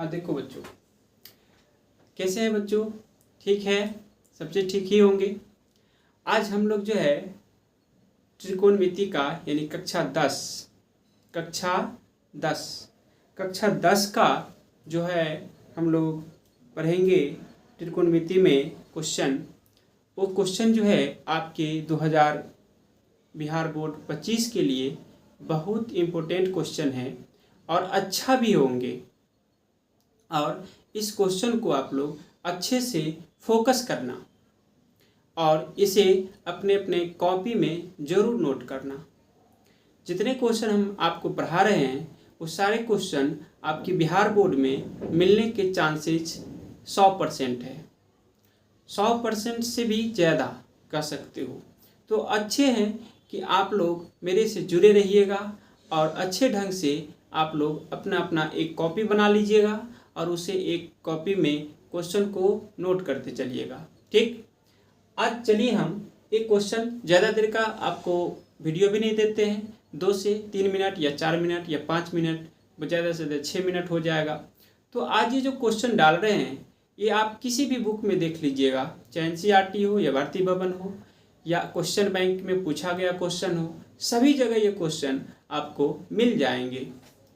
हाँ देखो बच्चों, कैसे हैं बच्चों? ठीक है, सब चीज़ ठीक ही होंगे। आज हम लोग जो है त्रिकोणमिति का यानी कक्षा 10 का जो है हम लोग पढ़ेंगे त्रिकोणमिति में क्वेश्चन। वो क्वेश्चन जो है आपके 2000 बिहार बोर्ड 25 के लिए बहुत इम्पोर्टेंट क्वेश्चन है और अच्छा भी होंगे। और इस क्वेश्चन को आप लोग अच्छे से फोकस करना और इसे अपने अपने कॉपी में ज़रूर नोट करना। जितने क्वेश्चन हम आपको पढ़ा रहे हैं वो सारे क्वेश्चन आपकी बिहार बोर्ड में मिलने के चांसेस 100% है। 100% से भी ज़्यादा कह सकते हो। तो अच्छे हैं कि आप लोग मेरे से जुड़े रहिएगा और अच्छे ढंग से आप लोग अपना अपना एक कॉपी बना लीजिएगा और उसे एक कॉपी में क्वेश्चन को नोट करते चलिएगा। ठीक, आज चलिए हम एक क्वेश्चन, ज़्यादा देर का आपको वीडियो भी नहीं देते हैं, 2 से 3 मिनट या 4 मिनट या 5 मिनट, ज़्यादा से ज़्यादा 6 मिनट हो जाएगा। तो आज ये जो क्वेश्चन डाल रहे हैं ये आप किसी भी बुक में देख लीजिएगा, चाहे NCERT हो या भारतीय भवन हो या क्वेश्चन बैंक में पूछा गया क्वेश्चन हो, सभी जगह ये क्वेश्चन आपको मिल जाएंगे।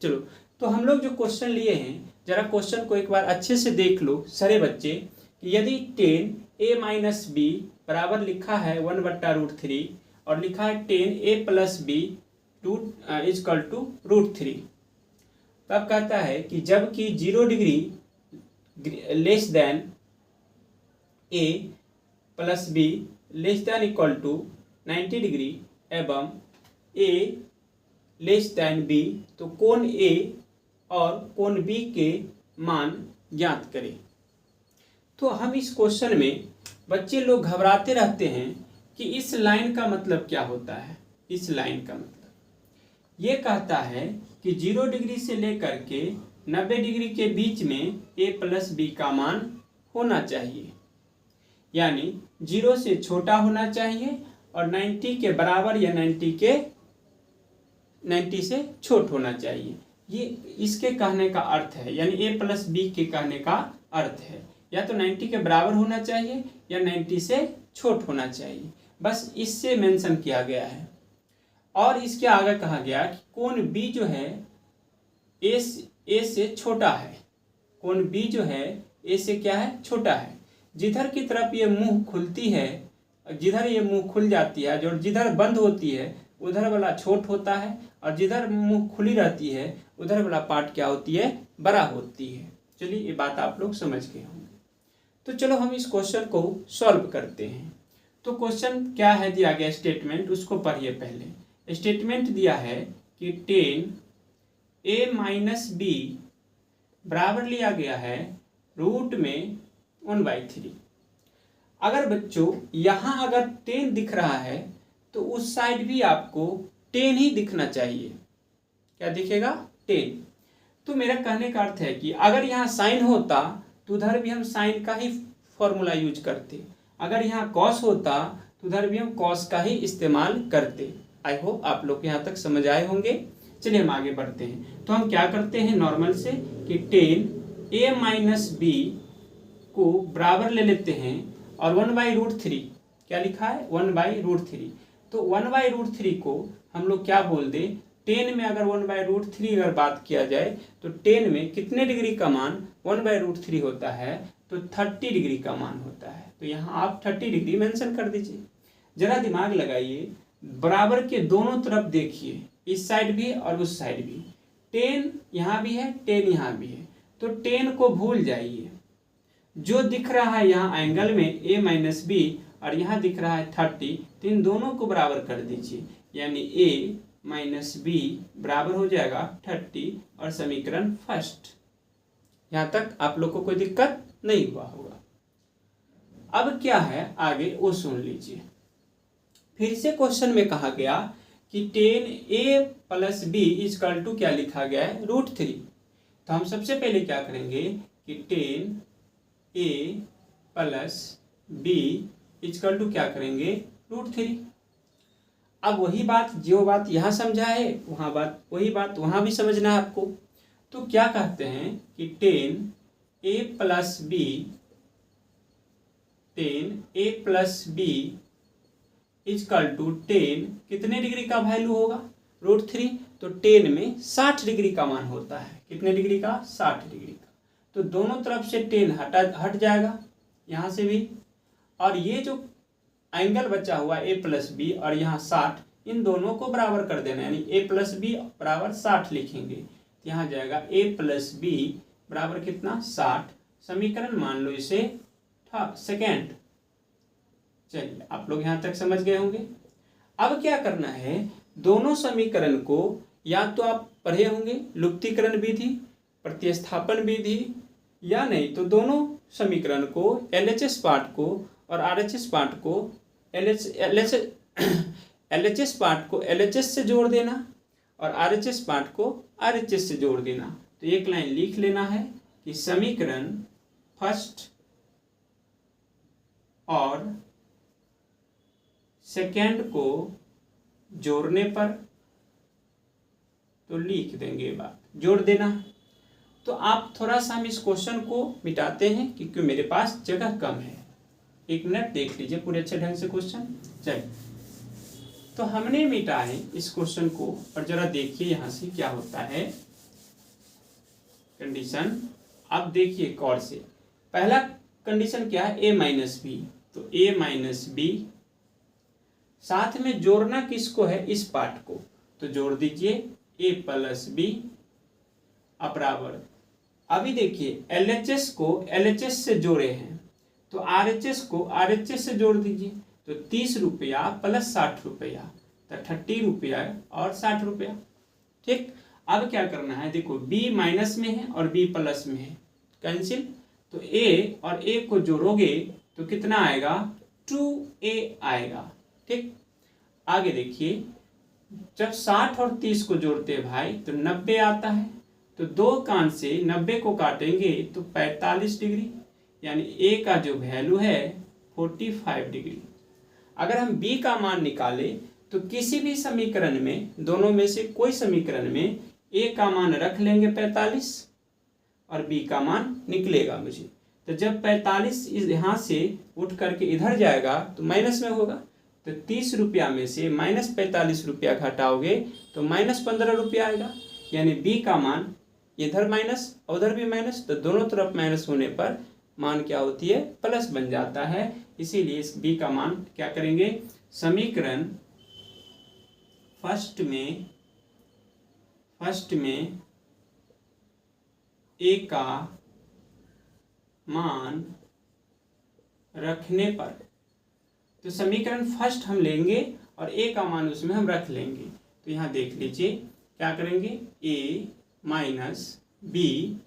चलो, तो हम लोग जो क्वेश्चन लिए हैं जरा क्वेश्चन को एक बार अच्छे से देख लो सारे बच्चे। कि यदि 10a - b बराबर लिखा है 1/√3 और लिखा है 10a + b =√3, तब कहता है कि जबकि 0 degree less than a + b ≤ 90 degree एवं a लेस देन b, तो कोण a और कोण b के मान ज्ञात करें। तो हम इस क्वेश्चन में बच्चे लोग घबराते रहते हैं कि इस लाइन का मतलब क्या होता है। इस लाइन का मतलब ये कहता है कि 0 डिग्री से लेकर के 90 डिग्री के बीच में a + b का मान होना चाहिए, यानी 0 से छोटा होना चाहिए और 90 के बराबर या 90 से छोट होना चाहिए। ये इसके कहने का अर्थ है, यानी a + b के कहने का अर्थ है, या तो 90 के बराबर होना चाहिए या 90 से छोट होना चाहिए। बस इससे मेंशन किया गया है। और इसके आगे कहा गया कि कोण b जो है a से छोटा है। कोण b जो है a से क्या है, छोटा है। जिधर की तरफ ये मुंह खुलती है, जिधर ये मुंह खुल जाती है, जो जिधर बंद होती है उधर वाला छोट होता है और जिधर मुंह खुली रहती है उधर वाला पार्ट क्या होती है, बड़ा होती है। चलिए, ये बात आप लोग समझ गए होंगे। तो चलो हम इस क्वेश्चन को सॉल्व करते हैं। तो क्वेश्चन क्या है दिया गया, स्टेटमेंट, उसको पढ़िए पहले। स्टेटमेंट दिया है कि 10a - b बराबर लिया गया है रूट में 1/3। अगर बच्चों यहाँ अगर 10 दिख रहा है तो उस साइड भी आपको 10 ही दिखना चाहिए। क्या दिखेगा, 10। तो मेरा कहने का अर्थ है कि अगर यहाँ साइन होता तो उधर भी हम साइन का ही फॉर्मूला यूज करते, अगर यहाँ कॉस होता तो उधर भी हम कॉस का ही इस्तेमाल करते। आई होप आप लोग यहाँ तक समझ आए होंगे। चलिए हम आगे बढ़ते हैं। तो हम क्या करते हैं नॉर्मल से कि 10a - b को बराबर ले लेते हैं और 1/√3, क्या लिखा है, 1/√3। तो 1/√3 को हम लोग क्या बोल दें, 10 में अगर 1/√3 अगर बात किया जाए तो 10 में कितने डिग्री का मान 1/√3 होता है, तो 30 डिग्री का मान होता है। तो यहाँ आप 30 डिग्री मेंशन कर दीजिए। जरा दिमाग लगाइए, बराबर के दोनों तरफ देखिए, इस साइड भी और उस साइड भी। 10 यहाँ भी है, 10 यहाँ भी है, तो 10 को भूल जाइए। जो दिख रहा है यहाँ एंगल में a - b और यहाँ दिख रहा है 30, तो इन दोनों को बराबर कर दीजिए, यानी a - b बराबर हो जाएगा 30 और समीकरण फर्स्ट। यहाँ तक आप लोग को कोई दिक्कत नहीं हुआ होगा। अब क्या है आगे वो सुन लीजिए। फिर से क्वेश्चन में कहा गया कि 10a + b = क्या लिखा गया है, √3। तो हम सबसे पहले क्या करेंगे कि 10a + b = क्या करेंगे, √3। अब वही बात, जो बात यहाँ समझा है वही बात वहाँ भी समझना है आपको। तो क्या कहते हैं कि 10a plus B is equal to 10 कितने डिग्री का वैल्यू होगा, √3। तो 10 में 60 डिग्री का मान होता है। कितने डिग्री का, 60 डिग्री का। तो दोनों तरफ से 10 हट जाएगा यहाँ से भी, और ये जो एंगल बचा हुआ a प्लस बी और यहाँ 60, इन दोनों को बराबर कर देना, यानी a प्लस बी बराबर 60 लिखेंगे। तो यहाँ जाएगा a प्लस बी बराबर कितना, 60। समीकरण मान लो इसे सेकेंड। चलिए आप लोग यहाँ तक समझ गए होंगे। अब क्या करना है, दोनों समीकरण को या तो आप पढ़े होंगे लुप्तीकरण विधि, प्रतिस्थापन विधि, या नहीं तो दोनों समीकरण को LHS पार्ट को और RHS पार्ट को LHS पार्ट को LHS से जोड़ देना और RHS पार्ट को RHS से जोड़ देना। तो एक लाइन लिख लेना है कि समीकरण फर्स्ट और सेकेंड को जोड़ने पर, तो लिख देंगे बात, जोड़ देना। तो आप थोड़ा सा हम इस क्वेश्चन को मिटाते हैं क्योंकि मेरे पास जगह कम है। 1 मिनट देख लीजिए पूरे अच्छे ढंग से क्वेश्चन। चलिए, तो हमने मिटाए इस क्वेश्चन को और जरा देखिए यहाँ से क्या होता है कंडीशन। अब देखिए कौर से पहला कंडीशन क्या है, a माइनस बी। तो a माइनस बी, साथ में जोड़ना किसको है, इस पार्ट को। तो जोड़ दीजिए a प्लस बी बराबर, अभी देखिए LHS को LHS से जोड़े हैं तो RHS को RHS से जोड़ दीजिए। तो 30 रुपया प्लस 60 रुपया, तो 30 रुपया और 60 रुपया। ठीक, अब क्या करना है, देखो b माइनस में है और b प्लस में है, कैंसिल। तो a और a को जोड़ोगे तो कितना आएगा, 2a आएगा। ठीक, आगे देखिए जब 60 और 30 को जोड़ते हैं भाई तो 90 आता है। तो दो कान से 90 को काटेंगे तो 45 डिग्री, यानी a का जो वैल्यू है 45 डिग्री। अगर हम b का मान निकालें तो किसी भी समीकरण में, दोनों में से कोई समीकरण में a का मान रख लेंगे 45 और b का मान निकलेगा मुझे। तो जब 45 यहाँ से उठ करके इधर जाएगा तो माइनस में होगा। तो 30 रुपया में से माइनस 45 रुपया घटाओगे तो माइनस 15 रुपया आएगा, यानी b का मान इधर माइनस और उधर भी माइनस, तो दोनों तरफ माइनस होने पर मान क्या होती है, प्लस बन जाता है। इसीलिए इस b का मान क्या करेंगे, समीकरण फर्स्ट में a का मान रखने पर, तो समीकरण फर्स्ट हम लेंगे और a का मान उसमें हम रख लेंगे। तो यहाँ देख लीजिए क्या करेंगे, a माइनस बी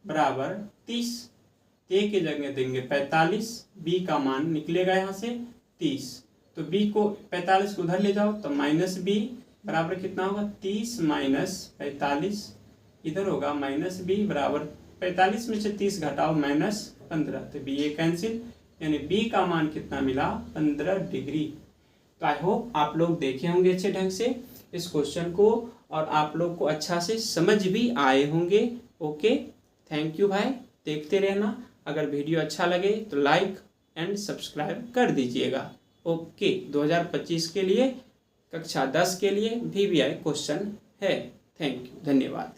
बराबर 30, a की जगह देंगे 45, b का मान निकलेगा यहाँ से 30। तो b को 45 को उधर ले जाओ तो माइनस b बराबर कितना होगा, 30 माइनस 45, इधर होगा माइनस b बराबर 45 में से 30 घटाओ माइनस 15, तो b ए कैंसिल, यानी b का मान कितना मिला, 15 डिग्री। तो आई होप आप लोग देखे होंगे अच्छे ढंग से इस क्वेश्चन को और आप लोग को अच्छा से समझ भी आए होंगे। ओके, थैंक यू भाई, देखते रहना। अगर वीडियो अच्छा लगे तो लाइक एंड सब्सक्राइब कर दीजिएगा। ओके, 2025 के लिए कक्षा 10 के लिए VVI क्वेश्चन है। थैंक यू, धन्यवाद।